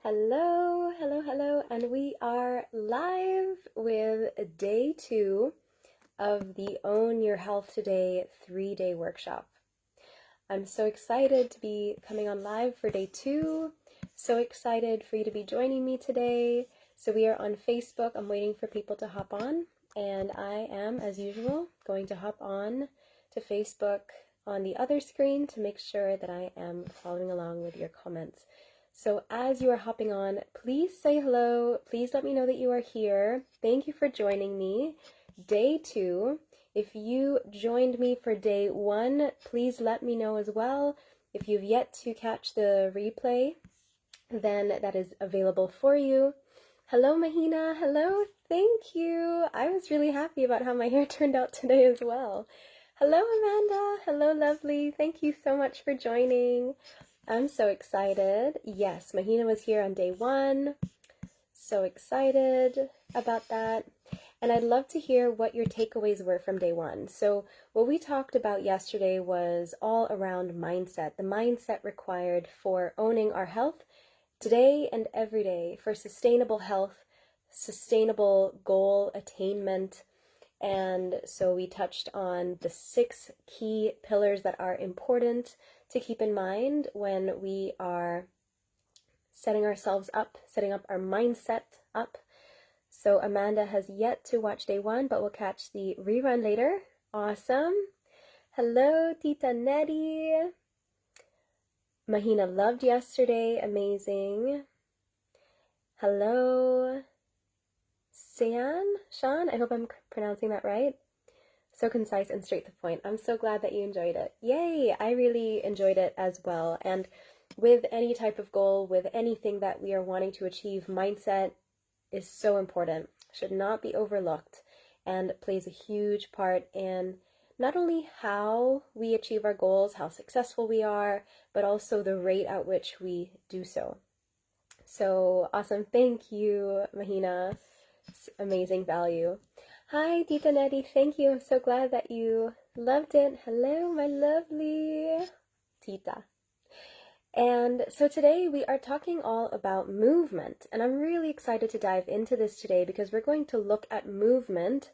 Hello, hello, hello, and we are live with day 2 of the Own Your Health Today 3-day workshop. I'm so excited to be coming on live for day 2. So excited for you to be joining me today. So we are on Facebook. I'm waiting for people to hop on, and I am, as usual, going to hop on to Facebook on the other screen to make sure that I am following along with your comments. So as you are hopping on, please say hello. Please let me know that you are here. Thank you for joining me. Day 2. If you joined me for day 1, please let me know as well. If you've yet to catch the replay, then that is available for you. Hello, Mahina. Hello. Thank you. I was really happy about how my hair turned out today as well. Hello, Amanda. Hello, lovely. Thank you so much for joining. I'm so excited. Yes, Mahina was here on day 1. So excited about that. And I'd love to hear what your takeaways were from day 1. So what we talked about yesterday was all around mindset, the mindset required for owning our health today and every day, for sustainable health, sustainable goal attainment. And so we touched on the 6 key pillars that are important to keep in mind when we are setting ourselves up, setting up our mindset up. So Amanda has yet to watch day 1, but we'll catch the rerun later. Awesome. Hello, Tita Nettie. Mahina loved yesterday. Amazing. Hello, Sean, I hope I'm pronouncing that right. So concise and straight to the point. I'm so glad that you enjoyed it. Yay! I really enjoyed it as well. And with any type of goal, with anything that we are wanting to achieve, mindset is so important, should not be overlooked, and plays a huge part in not only how we achieve our goals, how successful we are, but also the rate at which we do so. So awesome. Thank you, Mahina. Amazing value. Hi, Tita Nettie. Thank you. I'm so glad that you loved it. Hello, my lovely Tita. And so today we are talking all about movement, and I'm really excited to dive into this today because we're going to look at movement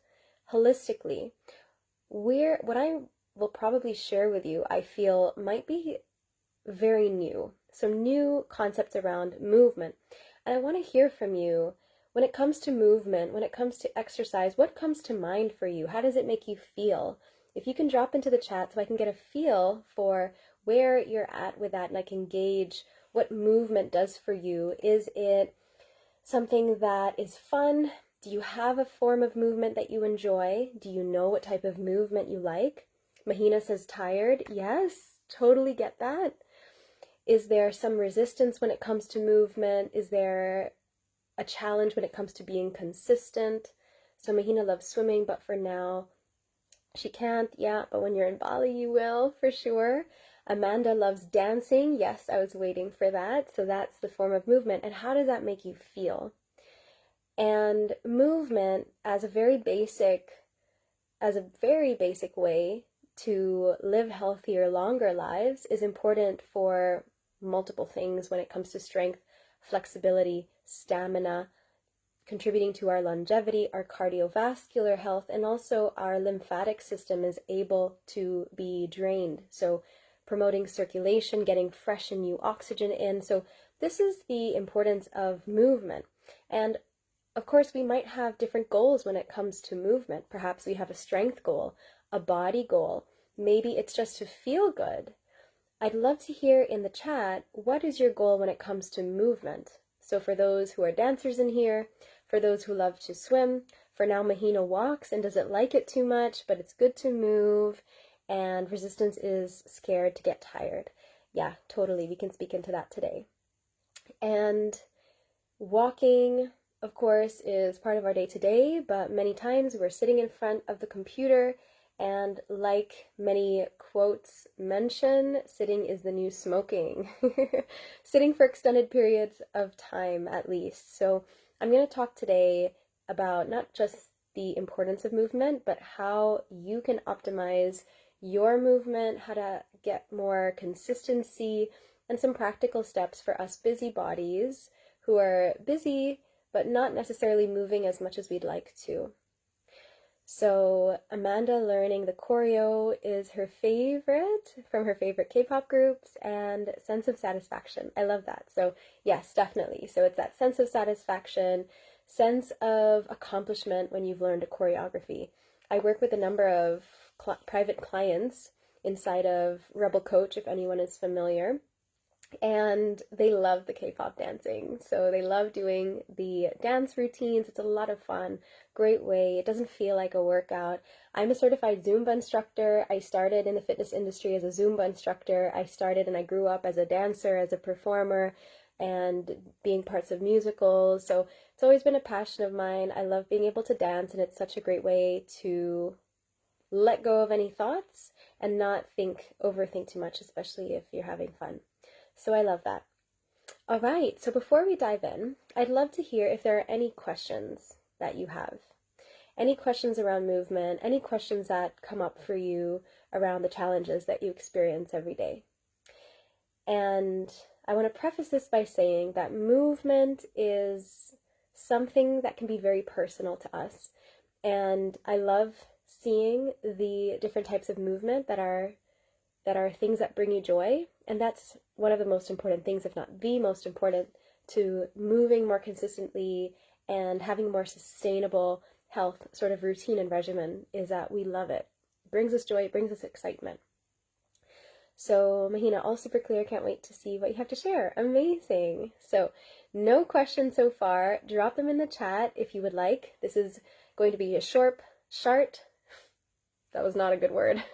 holistically. What I will probably share with you, I feel might be very new, some new concepts around movement. And I want to hear from you. When it comes to movement, when it comes to exercise, what comes to mind for you? How does it make you feel? If you can drop into the chat so I can get a feel for where you're at with that and I can gauge what movement does for you. Is it something that is fun? Do you have a form of movement that you enjoy? Do you know what type of movement you like? Mahina says tired. Yes, totally get that. Is there some resistance when it comes to movement? Is there a challenge when it comes to being consistent? So Mahina loves swimming, but for now she can't. Yeah, but when you're in Bali you will, for sure. Amanda loves dancing. Yes, I was waiting for that. So that's the form of movement. And how does that make you feel? And movement as a very basic way to live healthier, longer lives is important for multiple things when it comes to strength, flexibility, stamina, contributing to our longevity, our cardiovascular health, and also our lymphatic system is able to be drained. So promoting circulation, getting fresh and new oxygen in. So this is the importance of movement. And of course, we might have different goals when it comes to movement. Perhaps we have a strength goal, a body goal. Maybe it's just to feel good. I'd love to hear in the chat, what is your goal when it comes to movement? So for those who are dancers in here, for those who love to swim, for now Mahina walks and doesn't like it too much, but it's good to move, and resistance is scared to get tired. Yeah, totally, we can speak into that today. And walking, of course, is part of our day-to-day, but many times we're sitting in front of the computer, and like many quotes mention, sitting is the new smoking. Sitting for extended periods of time at least. So I'm going to talk today about not just the importance of movement, but how you can optimize your movement, how to get more consistency, and some practical steps for us busybodies who are busy, but not necessarily moving as much as we'd like to. So Amanda learning the choreo is her favorite from her favorite K-pop groups, and sense of satisfaction. I love that. So yes, definitely. So it's that sense of satisfaction, sense of accomplishment when you've learned a choreography. I work with a number of private clients inside of Rebel Coach, if anyone is familiar. And they love the K-pop dancing. So they love doing the dance routines. It's a lot of fun. Great way. It doesn't feel like a workout. I'm a certified Zumba instructor. I started in the fitness industry as a Zumba instructor. I started and I grew up as a dancer, as a performer, and being parts of musicals. So it's always been a passion of mine. I love being able to dance, and it's such a great way to let go of any thoughts and not overthink too much, especially if you're having fun. So I love that. All right, so before we dive in, I'd love to hear if there are any questions that you have. Any questions around movement, any questions that come up for you around the challenges that you experience every day. And I want to preface this by saying that movement is something that can be very personal to us. And I love seeing the different types of movement that are things that bring you joy. And that's one of the most important things, if not the most important, to moving more consistently and having more sustainable health sort of routine and regimen, is that we love it. It brings us joy, it brings us excitement. So Mahina, all super clear. Can't wait to see what you have to share. Amazing. So no questions so far. Drop them in the chat if you would like. This is going to be a short, that was not a good word.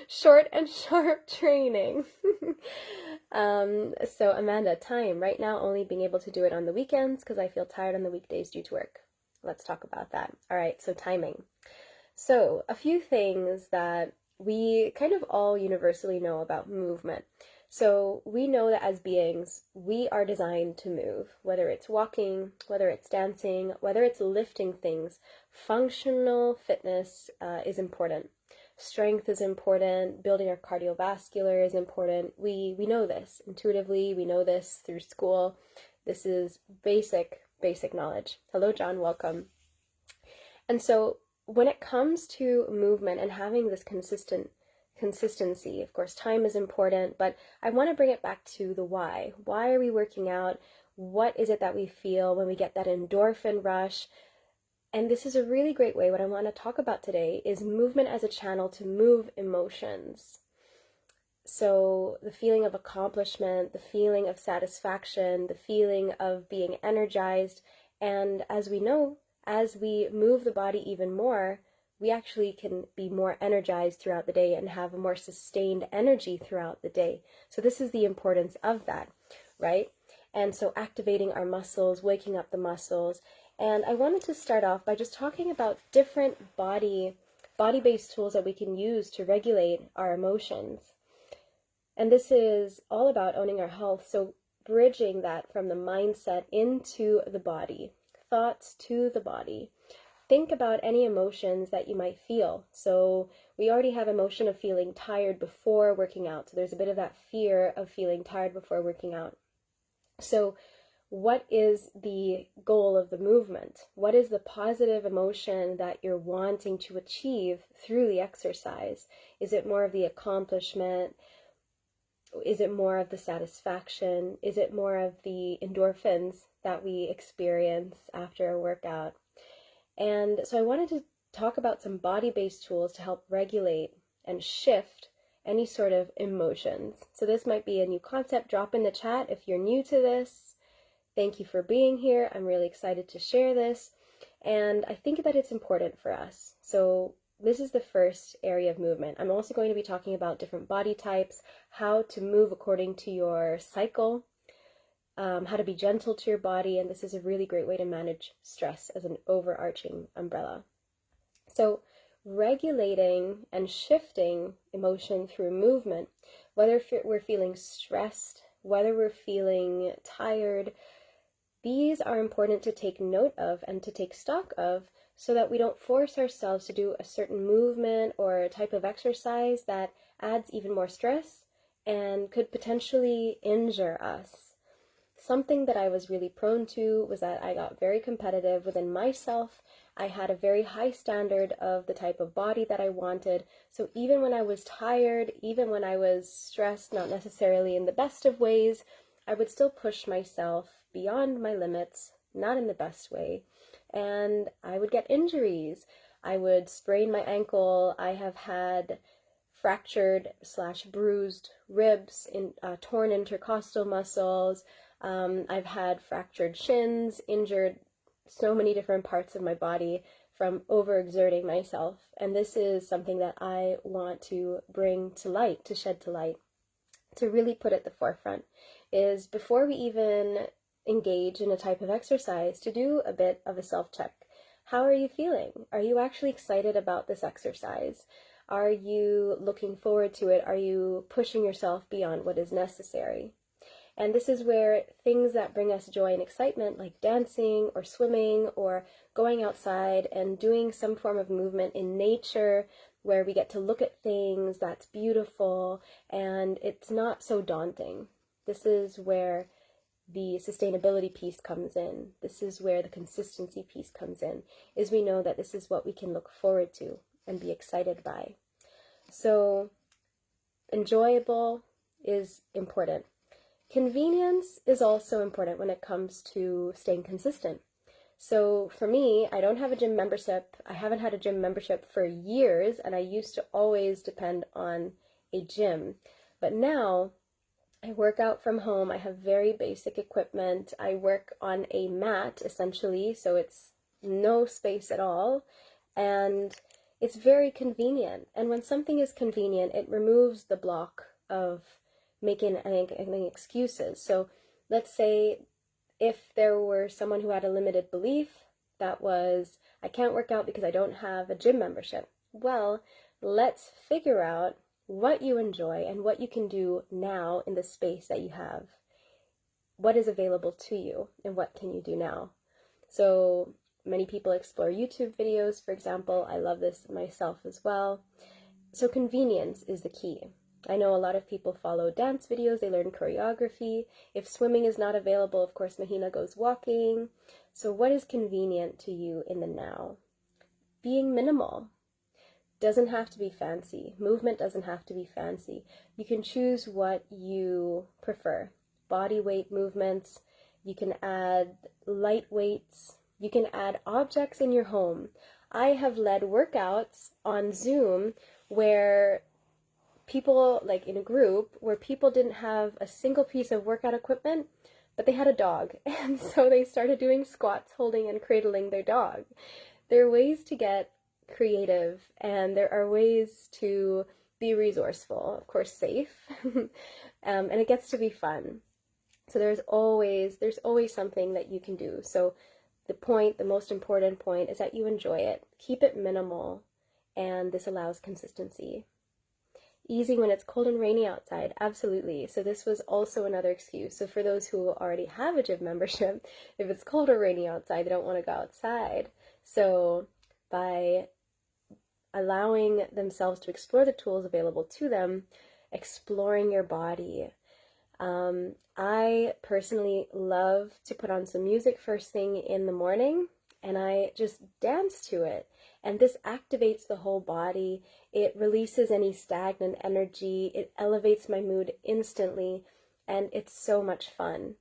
Short and sharp training. So Amanda, time. Right now only being able to do it on the weekends because I feel tired on the weekdays due to work. Let's talk about that. All right, so timing. So a few things that we kind of all universally know about movement. So we know that as beings, we are designed to move, whether it's walking, whether it's dancing, whether it's lifting things. Functional fitness is important. Strength is important. Building our cardiovascular is important. We know this intuitively. We know this through school. This is basic knowledge. Hello, John. Welcome. And so when it comes to movement and having this consistency, of course, time is important, but I want to bring it back to the why. Why are we working out? What is it that we feel when we get that endorphin rush? And this is a really great way. What I want to talk about today is movement as a channel to move emotions. So the feeling of accomplishment, the feeling of satisfaction, the feeling of being energized. And as we know, as we move the body even more, we actually can be more energized throughout the day and have a more sustained energy throughout the day. So this is the importance of that, right? And so activating our muscles, waking up the muscles. And I wanted to start off by just talking about different body-based tools that we can use to regulate our emotions. And this is all about owning our health. So bridging that from the mindset into the body, thoughts to the body. Think about any emotions that you might feel. So we already have emotion of feeling tired before working out. So there's a bit of that fear of feeling tired before working out. So what is the goal of the movement? What is the positive emotion that you're wanting to achieve through the exercise? Is it more of the accomplishment? Is it more of the satisfaction? Is it more of the endorphins that we experience after a workout? And so I wanted to talk about some body-based tools to help regulate and shift any sort of emotions. So this might be a new concept. Drop in the chat if you're new to this. Thank you for being here. I'm really excited to share this. And I think that it's important for us. So this is the first area of movement. I'm also going to be talking about different body types, how to move according to your cycle, how to be gentle to your body, and this is a really great way to manage stress as an overarching umbrella. So regulating and shifting emotion through movement, whether we're feeling stressed, whether we're feeling tired, these are important to take note of and to take stock of so that we don't force ourselves to do a certain movement or a type of exercise that adds even more stress and could potentially injure us. Something that I was really prone to was that I got very competitive within myself. I had a very high standard of the type of body that I wanted. So even when I was tired, even when I was stressed, not necessarily in the best of ways, I would still push myself beyond my limits, not in the best way. And I would get injuries. I would sprain my ankle. I have had fractured / bruised ribs, torn intercostal muscles. I've had fractured shins, injured so many different parts of my body from overexerting myself. And this is something that I want to bring to light, to shed to light, to really put at the forefront, is before we even engage in a type of exercise, to do a bit of a self-check. How are you feeling? Are you actually excited about this exercise? Are you looking forward to it? Are you pushing yourself beyond what is necessary? And this is where things that bring us joy and excitement, like dancing or swimming or going outside and doing some form of movement in nature, where we get to look at things that's beautiful and it's not so daunting. This is where the sustainability piece comes in. This is where the consistency piece comes in, is we know that this is what we can look forward to and be excited by. So enjoyable is important. Convenience is also important when it comes to staying consistent. So for me, I don't have a gym membership. I haven't had a gym membership for years, and I used to always depend on a gym. But now I work out from home. I have very basic equipment. I work on a mat, essentially, so it's no space at all. And it's very convenient. And when something is convenient, it removes the block of making any excuses. So let's say if there were someone who had a limited belief that was, I can't work out because I don't have a gym membership. Well, let's figure out what you enjoy and what you can do now in the space that you have. What is available to you and what can you do now? So many people explore YouTube videos, for example. I love this myself as well. So convenience is the key. I know a lot of people follow dance videos, they learn choreography. If swimming is not available, of course, Mahina goes walking. So what is convenient to you in the now? Being minimal. Doesn't have to be fancy. Movement doesn't have to be fancy. You can choose what you prefer. Body weight movements. You can add light weights. You can add objects in your home. I have led workouts on Zoom where people, like in a group, where people didn't have a single piece of workout equipment, but they had a dog. And so they started doing squats, holding and cradling their dog. There are ways to get creative, and there are ways to be resourceful, of course safe, and it gets to be fun. So there's always something that you can do. So the most important point is that you enjoy it. Keep it minimal, and this allows consistency. Easy when it's cold and rainy outside, absolutely. So this was also another excuse. So for those who already have a gym membership, if it's cold or rainy outside, they don't want to go outside. So by allowing themselves to explore the tools available to them, exploring your body. I personally love to put on some music first thing in the morning, and I just dance to it. And this activates the whole body. It releases any stagnant energy. It elevates my mood instantly, and it's so much fun.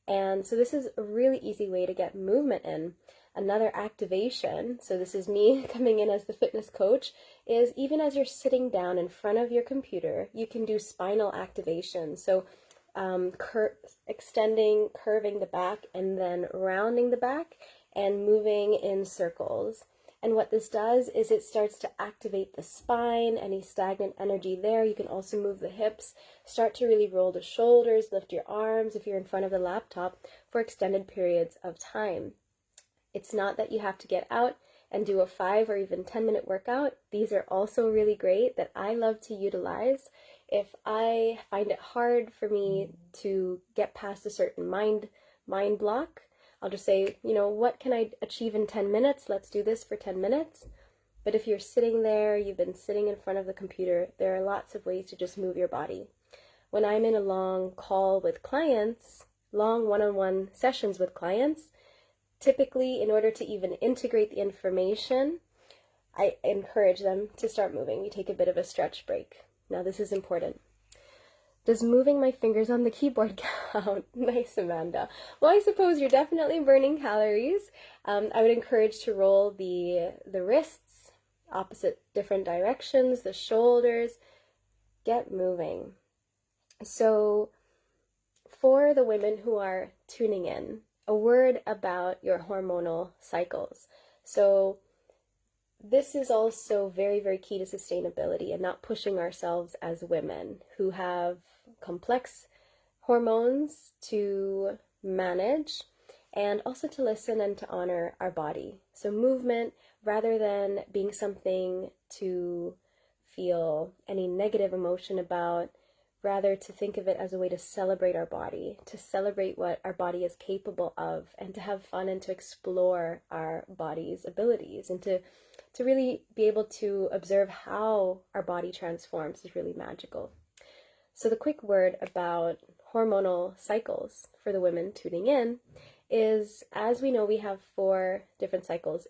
And so this is a really easy way to get movement in. Another activation, so this is me coming in as the fitness coach, is even as you're sitting down in front of your computer, you can do spinal activation. So extending, curving the back, and then rounding the back and moving in circles. And what this does is it starts to activate the spine, any stagnant energy there. You can also move the hips, start to really roll the shoulders, lift your arms if you're in front of the laptop for extended periods of time. It's not that you have to get out and do a 5 or even 10-minute workout. These are also really great that I love to utilize. If I find it hard for me to get past a certain mind block, I'll just say, what can I achieve in 10 minutes? Let's do this for 10 minutes. But if you're sitting there, you've been sitting in front of the computer, there are lots of ways to just move your body. When I'm in a long call with clients, long one-on-one sessions with clients, typically in order to even integrate the information, I encourage them to start moving. We take a bit of a stretch break. Now this is important. Does moving my fingers on the keyboard count? Nice, Amanda. Well, I suppose you're definitely burning calories. I would encourage to roll the wrists, opposite different directions, the shoulders. Get moving. So for the women who are tuning in, a word about your hormonal cycles. So this is also very, very key to sustainability and not pushing ourselves as women who have complex hormones to manage, and also to listen and to honor our body. So movement, rather than being something to feel any negative emotion about, rather to think of it as a way to celebrate our body, to celebrate what our body is capable of, and to have fun and to explore our body's abilities, and to really be able to observe how our body transforms is really magical. So the quick word about hormonal cycles for the women tuning in is, as we know, we have 4 different cycles.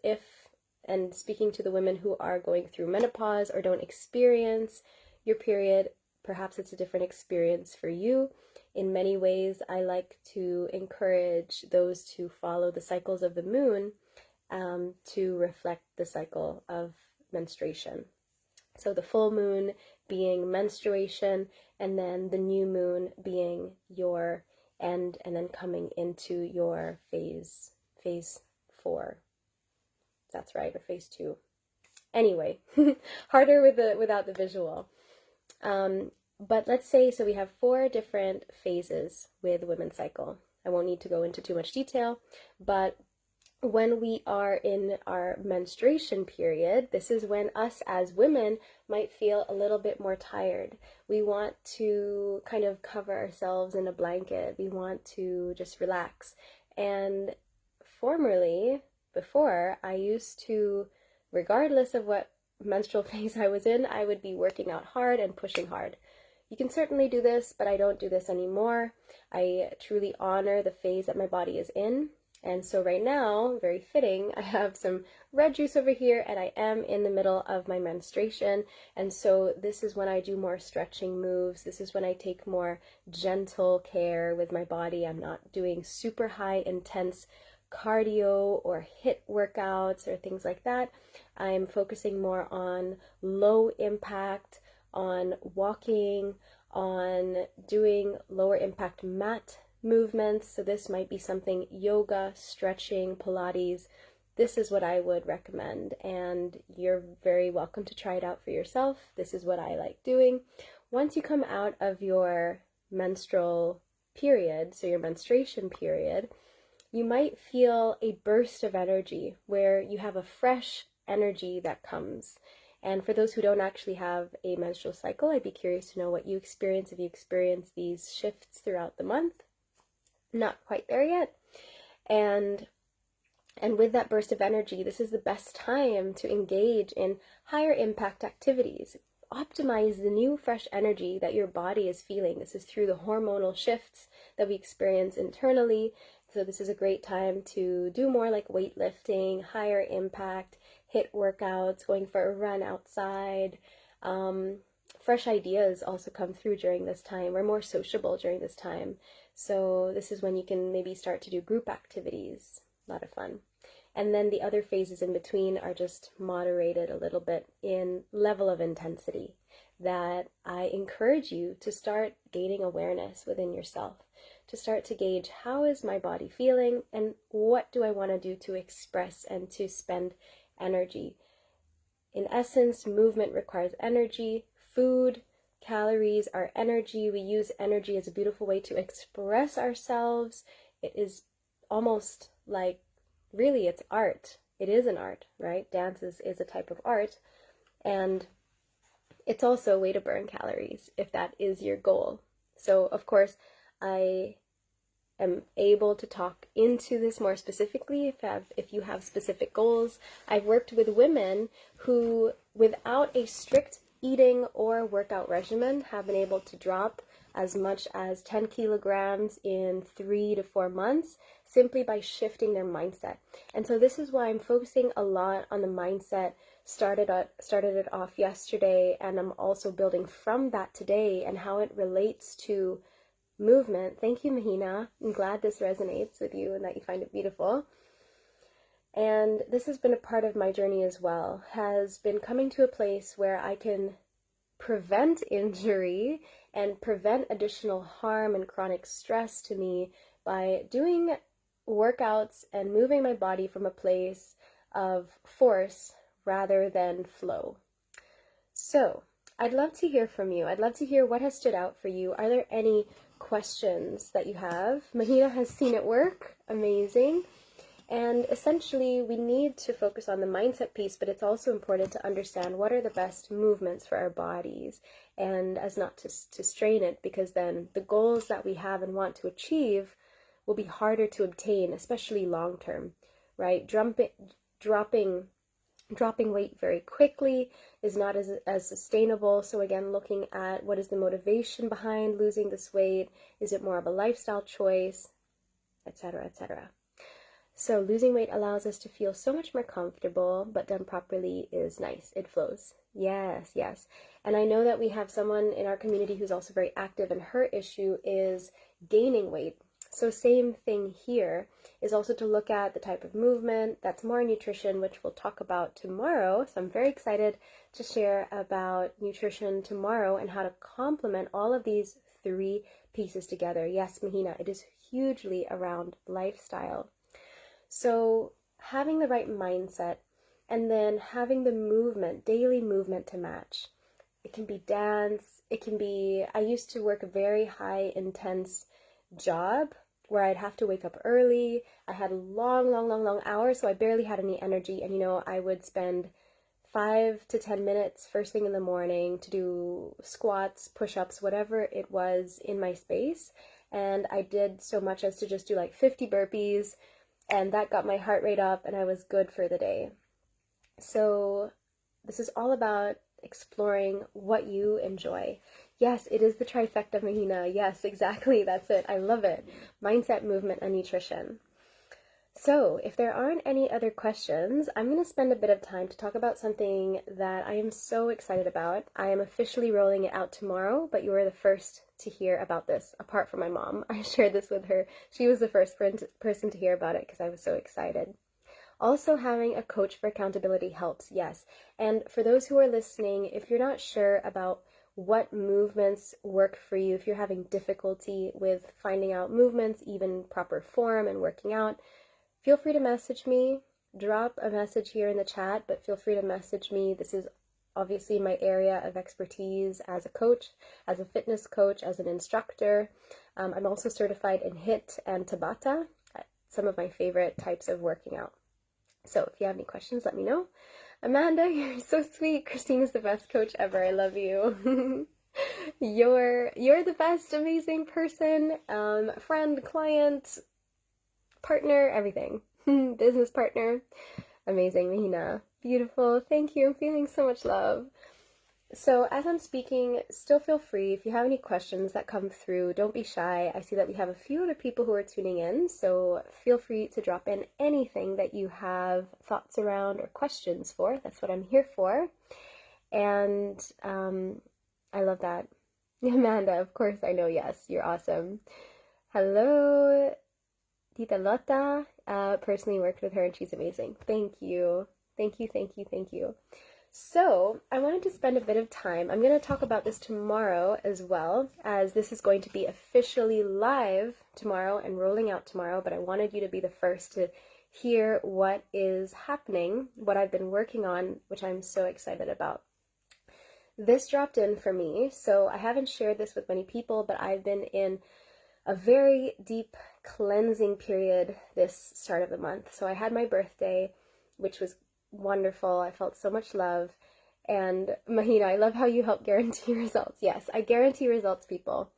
And speaking to the women who are going through menopause or don't experience your period, perhaps it's a different experience for you. In many ways, I like to encourage those to follow the cycles of the moon to reflect the cycle of menstruation. So the full moon being menstruation, and then the new moon being your end, and then coming into your phase 4. That's right, or phase 2. Anyway, harder without the visual. But let's say, so we have 4 different phases with the women's cycle. I won't need to go into too much detail, but when we are in our menstruation period, this is when us as women might feel a little bit more tired. We want to kind of cover ourselves in a blanket. We want to just relax. And before, I used to, regardless of what menstrual phase I was in, I would be working out hard and pushing hard. You can certainly do this, but I don't do this anymore. I truly honor the phase that my body is in. And so right now, very fitting, I have some red juice over here, and I am in the middle of my menstruation. And so this is when I do more stretching moves. This is when I take more gentle care with my body. I'm not doing super high intense cardio or HIIT workouts or things like that. I'm focusing more on low impact, on walking, on doing lower impact mat movements. So this might be something yoga, stretching, Pilates. This is what I would recommend, and you're very welcome to try it out for yourself. This is what I like doing. Once you come out of your menstrual period, so your menstruation period, you might feel a burst of energy where you have a fresh energy that comes. And for those who don't actually have a menstrual cycle, I'd be curious to know what you experience, if you experience these shifts throughout the month. Not quite there yet. And with that burst of energy, this is the best time to engage in higher impact activities. Optimize the new fresh energy that your body is feeling. This is through the hormonal shifts that we experience internally. So this is a great time to do more like weightlifting, higher impact, HIIT workouts, going for a run outside. Fresh ideas also come through during this time. We're more sociable during this time. So this is when you can maybe start to do group activities. A lot of fun. And then the other phases in between are just moderated a little bit in level of intensity, that I encourage you to start gaining awareness within yourself, to start to gauge, how is my body feeling and what do I want to do to express and to spend energy. In essence, movement requires energy. Food, calories are energy. We use energy as a beautiful way to express ourselves. It is almost like, really, it's art. It is an art, right? Dance is a type of art. And it's also a way to burn calories, if that is your goal. So, of course, I am able to talk into this more specifically if you have specific goals. I've worked with women who, without a strict eating or workout regimen, have been able to drop as much as 10 kilograms in 3 to 4 months simply by shifting their mindset. And so this is why I'm focusing a lot on the mindset. Started it off yesterday, and I'm also building from that today and how it relates to movement. Thank you, Mahina. I'm glad this resonates with you and that you find it beautiful. And this has been a part of my journey as well, has been coming to a place where I can prevent injury and prevent additional harm and chronic stress to me by doing workouts and moving my body from a place of force rather than flow. So I'd love to hear from you. I'd love to hear what has stood out for you. Are there any questions that you have? Mahina has seen it work. Amazing. And essentially, we need to focus on the mindset piece, but it's also important to understand what are the best movements for our bodies, and as not to strain it, because then the goals that we have and want to achieve will be harder to obtain, especially long term, right? Dropping weight very quickly is not as sustainable. So again, looking at what is the motivation behind losing this weight? Is it more of a lifestyle choice, etc., etc.? So losing weight allows us to feel so much more comfortable, but done properly is nice. It flows. Yes, yes. And I know that we have someone in our community who's also very active, and her issue is gaining weight. So same thing here is also to look at the type of movement. That's more nutrition, which we'll talk about tomorrow. So I'm very excited to share about nutrition tomorrow and how to complement all of these 3 pieces together. Yes, Mahina, it is hugely around lifestyle. So having the right mindset and then having the movement, daily movement to match. It can be dance. It can be, I used to work a very high intense job where I'd have to wake up early. I had long hours, so I barely had any energy. And, I would spend 5 to 10 minutes first thing in the morning to do squats, push-ups, whatever it was in my space. And I did so much as to just do like 50 burpees, and that got my heart rate up, and I was good for the day. So this is all about exploring what you enjoy. Yes, it is the trifecta, Mahina. Yes, exactly. That's it. I love it. Mindset, movement, and nutrition. So if there aren't any other questions, I'm going to spend a bit of time to talk about something that I am so excited about. I am officially rolling it out tomorrow, but you are the first to hear about this, apart from my mom. I shared this with her. She was the first person to hear about it because I was so excited. Also, having a coach for accountability helps, yes. And for those who are listening, if you're not sure about what movements work for you, if you're having difficulty with finding out movements, even proper form and working out, feel free to message me. Drop a message here in the chat, but feel free to message me. This is obviously my area of expertise as a coach, as a fitness coach, as an instructor. I'm also certified in HIIT and Tabata, some of my favorite types of working out. So if you have any questions, let me know. Amanda, you're so sweet. Kristine is the best coach ever. I love you. You're the best, amazing person, friend, client, partner, everything. Business partner. Amazing, Mahina. Beautiful. Thank you. I'm feeling so much love. So as I'm speaking, still feel free. If you have any questions that come through, don't be shy. I see that we have a few other people who are tuning in, so feel free to drop in anything that you have thoughts around or questions for. That's what I'm here for. And I love that. Amanda, of course, I know, yes, you're awesome. Hello, Tita Lotta. Personally worked with her and she's amazing. Thank you. Thank you, thank you, thank you. So I wanted to spend a bit of time. I'm going to talk about this tomorrow as well, as this is going to be officially live tomorrow and rolling out tomorrow, but I wanted you to be the first to hear what is happening, what I've been working on, which I'm so excited about. This dropped in for me, so I haven't shared this with many people, but I've been in a very deep cleansing period this start of the month. So I had my birthday, which was wonderful. I felt so much love. And Mahina, I love how you help guarantee results. Yes, I guarantee results, people.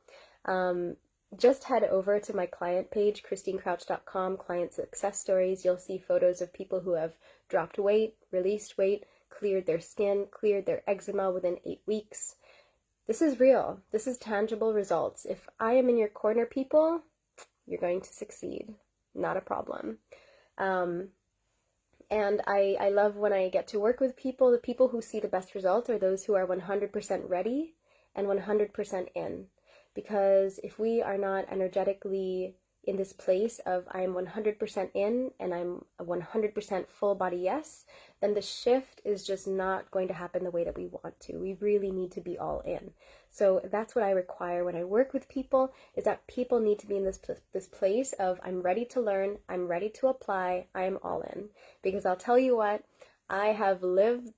Just head over to my client page, kristinecrouch.com, client success stories. You'll see photos of people who have dropped weight, released weight, cleared their skin, cleared their eczema within 8 weeks. this is real. This is tangible results. If I am in your corner, people, you're going to succeed. Not a problem. And I love when I get to work with people. The people who see the best results are those who are 100% ready and 100% in. Because if we are not energetically in this place of I'm 100% in and I'm a 100% full body yes, then the shift is just not going to happen the way that we want to. We really need to be all in. So that's what I require when I work with people, is that people need to be in this place of I'm ready to learn, I'm ready to apply, I'm all in. Because I'll tell you what, I've lived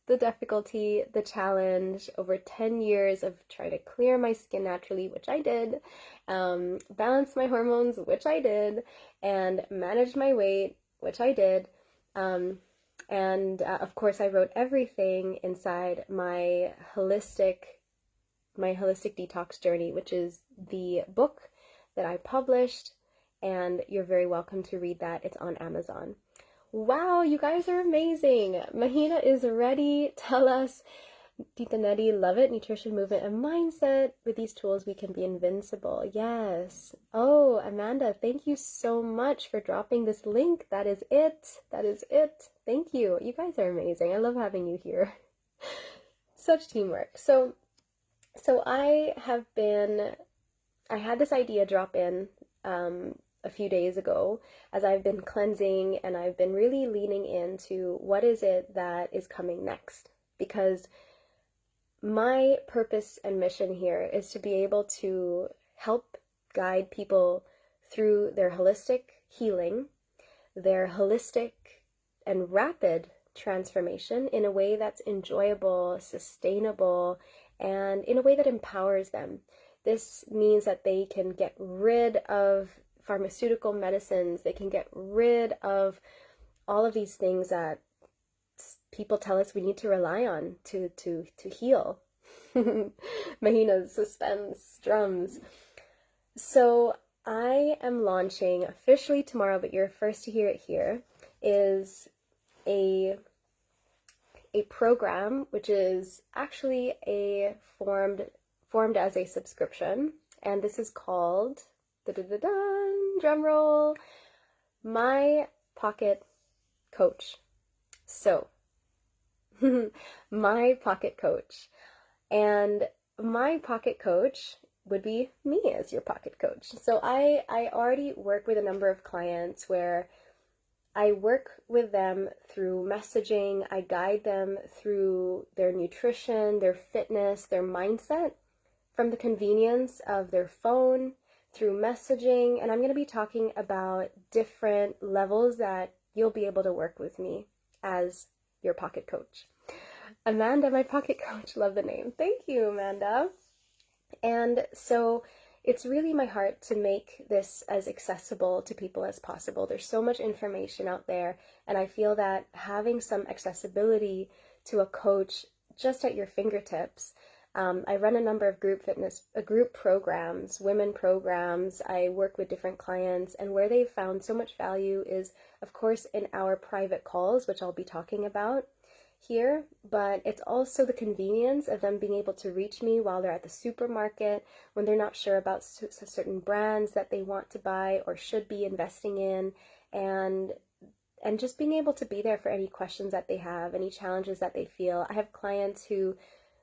the difficulty, the challenge over 10 years of trying to clear my skin naturally, which I did, balance my hormones, which I did, and manage my weight, which I did. Of course, I wrote everything inside my holistic detox journey, which is the book that I published, and you're very welcome to read that. It's on Amazon. Wow, you guys are amazing. Mahina is ready. Tell us, Tita Nettie, love it. Nutrition, movement, and mindset. With these tools, we can be invincible. Yes. Oh, Amanda, thank you so much for dropping this link. That is it. That is it. Thank you. You guys are amazing. I love having you here. Such teamwork. So I had this idea drop in a few days ago as I've been cleansing, and I've been really leaning into what is it that is coming next, because my purpose and mission here is to be able to help guide people through their holistic healing, their holistic and rapid transformation in a way that's enjoyable, sustainable, and in a way that empowers them. This means that they can get rid of pharmaceutical medicines, they can get rid of all of these things that people tell us we need to rely on to heal. Mahina's suspense drums. So I am launching officially tomorrow, but you're first to hear it here, is a program which is actually formed as a subscription, and this is called drum roll, My Pocket Coach. So My Pocket Coach, and My Pocket Coach would be me as your pocket coach. So I already work with a number of clients where I work with them through messaging, I guide them through their nutrition, their fitness, their mindset, from the convenience of their phone, through messaging, and I'm going to be talking about different levels that you'll be able to work with me as your pocket coach. Amanda, my pocket coach, love the name. Thank you, Amanda. And so it's really my heart to make this as accessible to people as possible. There's so much information out there, and I feel that having some accessibility to a coach just at your fingertips. I run a number of group programs, women programs. I work with different clients, and where they've found so much value is, of course, in our private calls, which I'll be talking about here, but it's also the convenience of them being able to reach me while they're at the supermarket, when they're not sure about certain brands that they want to buy or should be investing in, and just being able to be there for any questions that they have, any challenges that they feel. I have clients who,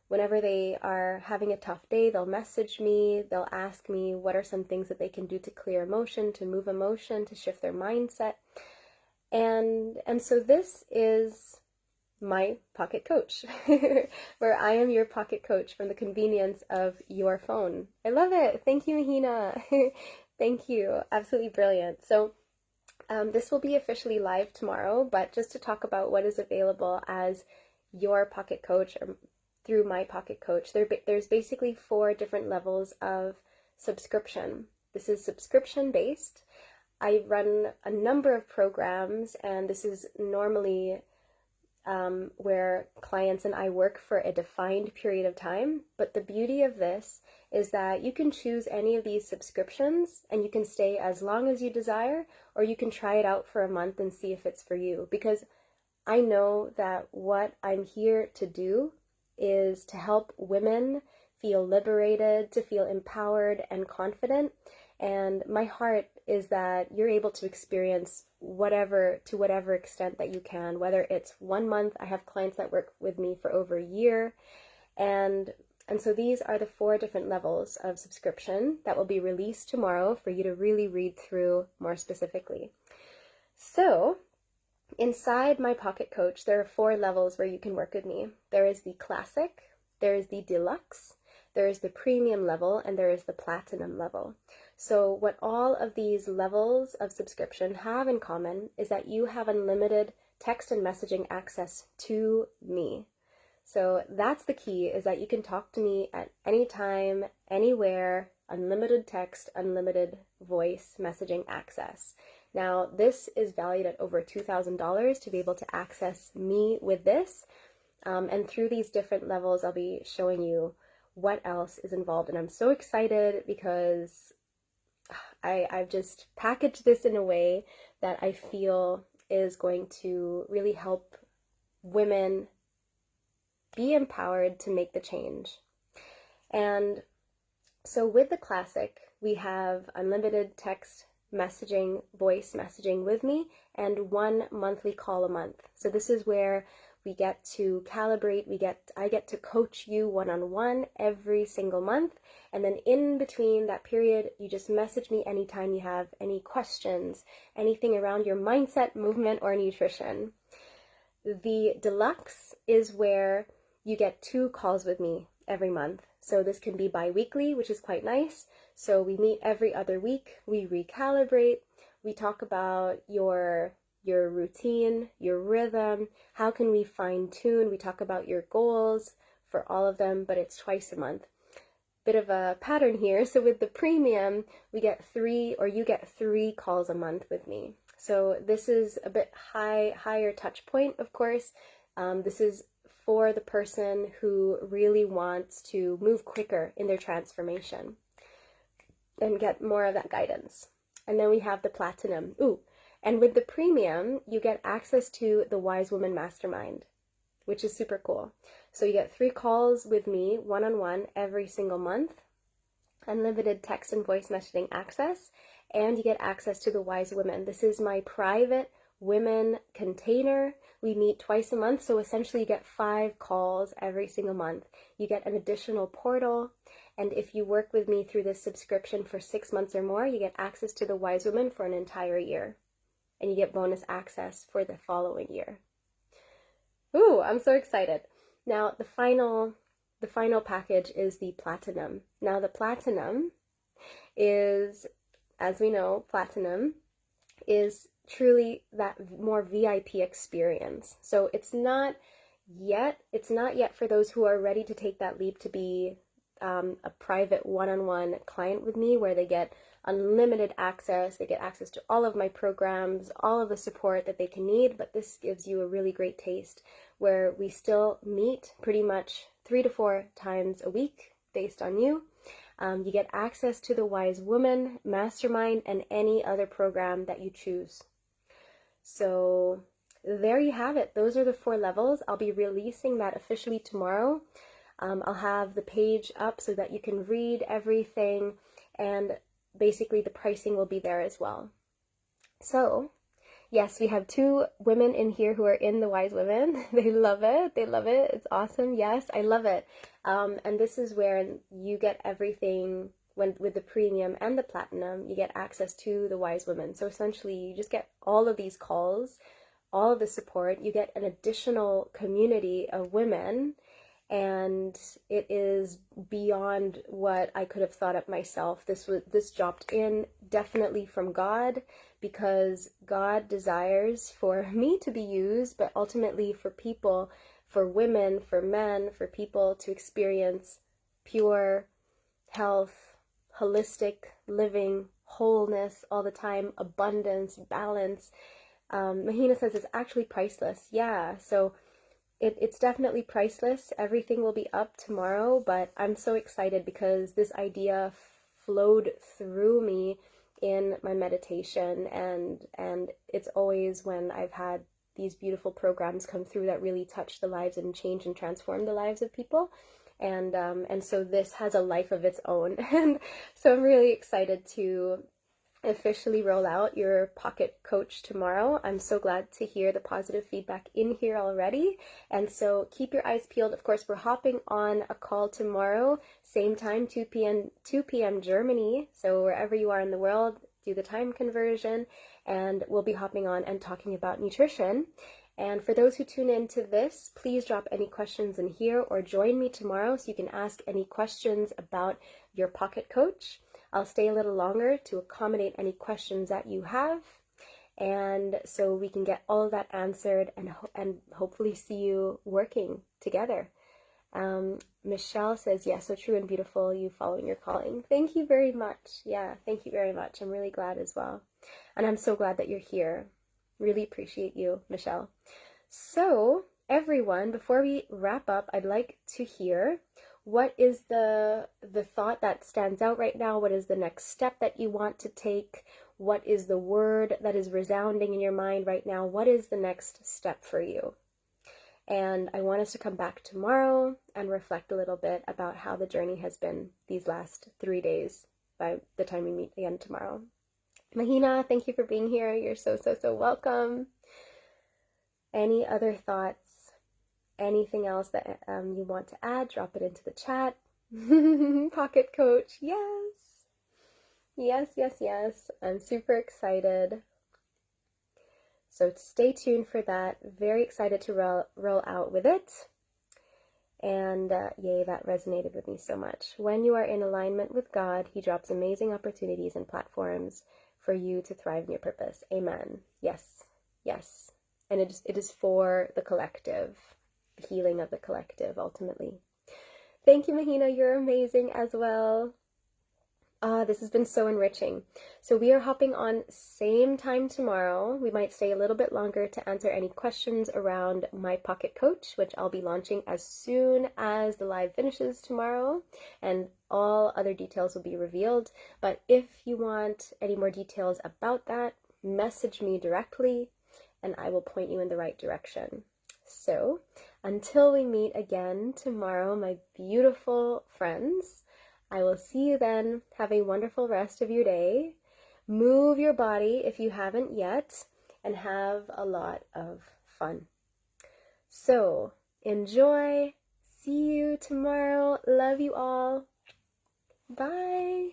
whenever they are having a tough day, they'll message me, they'll ask me what are some things that they can do to clear emotion, to move emotion, to shift their mindset. And so this is my pocket coach, where I am your pocket coach from the convenience of your phone. I love it. Thank you, Mahina. Thank you. Absolutely brilliant. So this will be officially live tomorrow, but just to talk about what is available as your pocket coach, or through my pocket coach, there's basically 4 different levels of subscription. This is subscription based. I run a number of programs, and this is normally where clients and I work for a defined period of time. But the beauty of this is that you can choose any of these subscriptions and you can stay as long as you desire, or you can try it out for a month and see if it's for you. Because I know that what I'm here to do is to help women feel liberated, to feel empowered and confident. And my heart is that you're able to experience whatever, to whatever extent that you can, whether it's 1 month. I have clients that work with me for over a year. And so these are the 4 different levels of subscription that will be released tomorrow for you to really read through more specifically. So inside my Pocket Coach, there are 4 levels where you can work with me. There is the Classic, there is the Deluxe, there is the Premium level, and there is the Platinum level. So what all of these levels of subscription have in common is that you have unlimited text and messaging access to me. So that's the key, is that you can talk to me at any time, anywhere, unlimited text, unlimited voice messaging access. Now, this is valued at over $2,000 to be able to access me with this. And through these different levels, I'll be showing you what else is involved. And I'm so excited because I've just packaged this in a way that I feel is going to really help women be empowered to make the change. And so with the Classic, we have unlimited text messaging, voice messaging with me, and 1 monthly call a month. So this is where we get to calibrate, I get to coach you one-on-one every single month, and then in between that period, you just message me anytime you have any questions, anything around your mindset, movement, or nutrition. The Deluxe is where you get 2 calls with me every month. So this can be bi-weekly, which is quite nice. So we meet every other week, we recalibrate, we talk about your routine, your rhythm, how can we fine tune, we talk about your goals for all of them, but it's twice a month. Bit of a pattern here. So with the Premium, we get 3, or you get 3 calls a month with me. So this is a bit higher touch point, of course. This is for the person who really wants to move quicker in their transformation and get more of that guidance. And then we have the Platinum. And with the Premium, you get access to the Wise Woman Mastermind, which is super cool. So you get 3 calls with me, one-on-one, every single month, unlimited text and voice messaging access, and you get access to the Wise Women. This is my private women container. We meet twice a month, so essentially you get 5 calls every single month. You get an additional portal, and if you work with me through this subscription for 6 months or more, you get access to the Wise Women for an entire year, and you get bonus access for the following year. I'm so excited. Now, the final package is the Platinum. Now, the Platinum is, as we know, Platinum is truly that more VIP experience. So it's not yet for those who are ready to take that leap to be a private one-on-one client with me, where they get unlimited access, they get access to all of my programs, all of the support that they can need, but this gives you a really great taste where we still meet pretty much 3 to 4 times a week based on you. You get access to the Wise Woman Mastermind and any other program that you choose. So there you have it. Those are the 4 levels. I'll be releasing that officially tomorrow. I'll have the page up so that you can read everything, and basically the pricing will be there as well. So yes, we have 2 women in here who are in the Wise Women. They love it. They love it. It's awesome. Yes, I love it. And this is where you get everything with the Premium and the Platinum. You get access to the Wise Women. So essentially, you just get all of these calls, all of the support. You get an additional community of women, and it is beyond what I could have thought up myself. This dropped in definitely from God, because God desires for me to be used, but ultimately for people, for women, for men, for people to experience pure health, holistic living, wholeness all the time, abundance, balance. Mahina says it's actually priceless. Yeah, so it's definitely priceless. Everything will be up tomorrow, but I'm so excited because this idea flowed through me in my meditation, and it's always when I've had these beautiful programs come through that really touch the lives and change and transform the lives of people. And so this has a life of its own. And so I'm really excited to officially roll out your pocket coach tomorrow. I'm so glad to hear the positive feedback in here already. And so keep your eyes peeled. Of course, we're hopping on a call tomorrow, same time, 2 p.m. Germany. So wherever you are in the world, do the time conversion, and we'll be hopping on and talking about nutrition. And for those who tune into this, please drop any questions in here or join me tomorrow so you can ask any questions about your pocket coach. I'll stay a little longer to accommodate any questions that you have, and so we can get all of that answered and hopefully see you working together. Michelle says, yes, so true and beautiful, you following your calling. Thank you very much. Yeah, thank you very much. I'm really glad as well. And I'm so glad that you're here. Really appreciate you, Michelle. So, everyone, before we wrap up, I'd like to hear, what is the thought that stands out right now? What is the next step that you want to take? What is the word that is resounding in your mind right now? What is the next step for you? And I want us to come back tomorrow and reflect a little bit about how the journey has been these last 3 days by the time we meet again tomorrow. Mahina, thank you for being here. You're so welcome. Any other thoughts? Anything else that you want to add? Drop it into the chat. Pocket coach, yes. Yes. I'm super excited. So stay tuned for that. Very excited to roll out with it. And yay, that resonated with me so much. When you are in alignment with God, He drops amazing opportunities and platforms for you to thrive in your purpose. Amen. Yes. And it is for the collective, the healing of the collective, ultimately. Thank you, Mahina. You're amazing as well. This has been so enriching. So we are hopping on same time tomorrow. We might stay a little bit longer to answer any questions around my pocket coach, which I'll be launching as soon as the live finishes tomorrow, and all other details will be revealed. But if you want any more details about that, message me directly and I will point you in the right direction. So until we meet again tomorrow, my beautiful friends, I will see you then. Have a wonderful rest of your day. Move your body if you haven't yet, and have a lot of fun. So enjoy. See you tomorrow. Love you all. Bye.